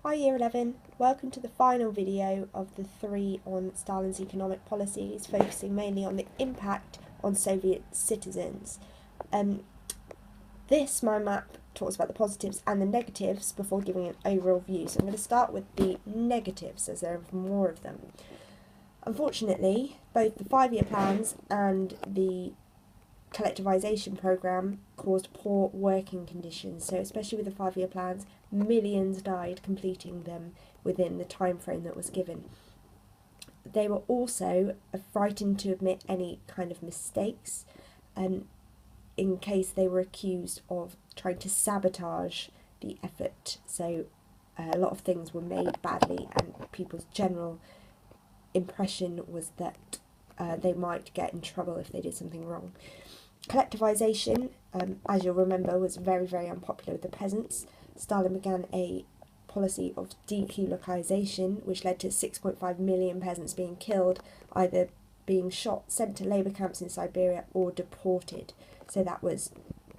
Hi Year 11, welcome to the final video of the 3 on Stalin's economic policies, focusing mainly on the impact on Soviet citizens. This mind map talks about the positives and the negatives before giving an overall view. So I'm going to start with the negatives, as there are more of them. Unfortunately, both the 5-year plans and the collectivization program caused poor working conditions, so especially with the 5-year plans, millions died completing them within the time frame that was given. They were also frightened to admit any kind of mistakes, in case they were accused of trying to sabotage the effort. So a lot of things were made badly, and people's general impression was that they might get in trouble if they did something wrong. Collectivization, as you'll remember, was very, very unpopular with the peasants. Stalin began a policy of dekulakization, which led to 6.5 million peasants being killed, either being shot, sent to labour camps in Siberia, or deported. So that was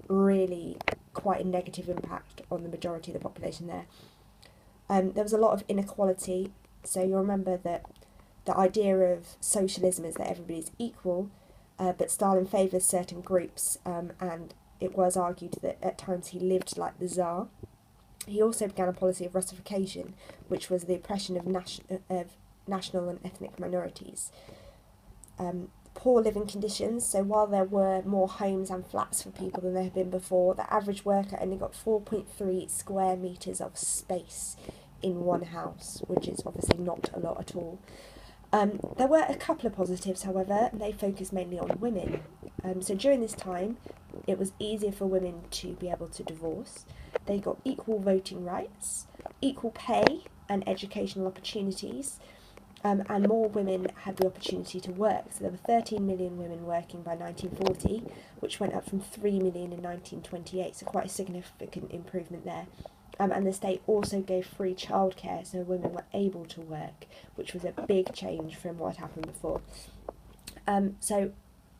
really quite a negative impact on the majority of the population there. There was a lot of inequality, so you'll remember that the idea of socialism is that everybody's equal, but Stalin favours certain groups, and it was argued that at times he lived like the Tsar. He also began a policy of Russification, which was the oppression of national and ethnic minorities. Poor living conditions, so while there were more homes and flats for people than there had been before, the average worker only got 4.3 square metres of space in one house, which is obviously not a lot at all. There were a couple of positives, however. They focused mainly on women. So during this time, it was easier for women to be able to divorce. They got equal voting rights, equal pay and educational opportunities, and more women had the opportunity to work. So there were 13 million women working by 1940, which went up from 3 million in 1928, so quite a significant improvement there. And the state also gave free childcare, so women were able to work, which was a big change from what happened before. So,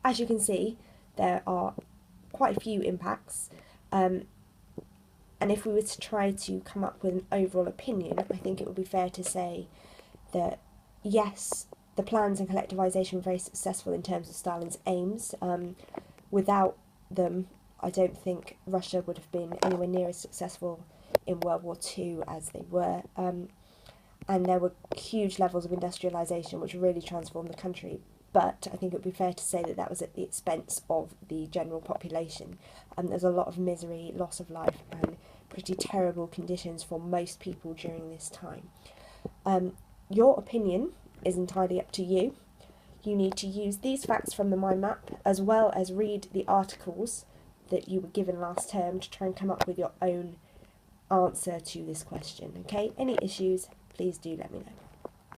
as you can see, there are quite a few impacts, and if we were to try to come up with an overall opinion, I think it would be fair to say that, yes, the plans and collectivization were very successful in terms of Stalin's aims. Without them, I don't think Russia would have been anywhere near as successful in World War II as they were, and there were huge levels of industrialisation which really transformed the country, but I think it would be fair to say that that was at the expense of the general population. There's a lot of misery, loss of life, and pretty terrible conditions for most people during this time. Your opinion is entirely up to you. You need to use these facts from the mind map, as well as read the articles that you were given last term, to try and come up with your own answer to this question. Okay, any issues, please do let me know.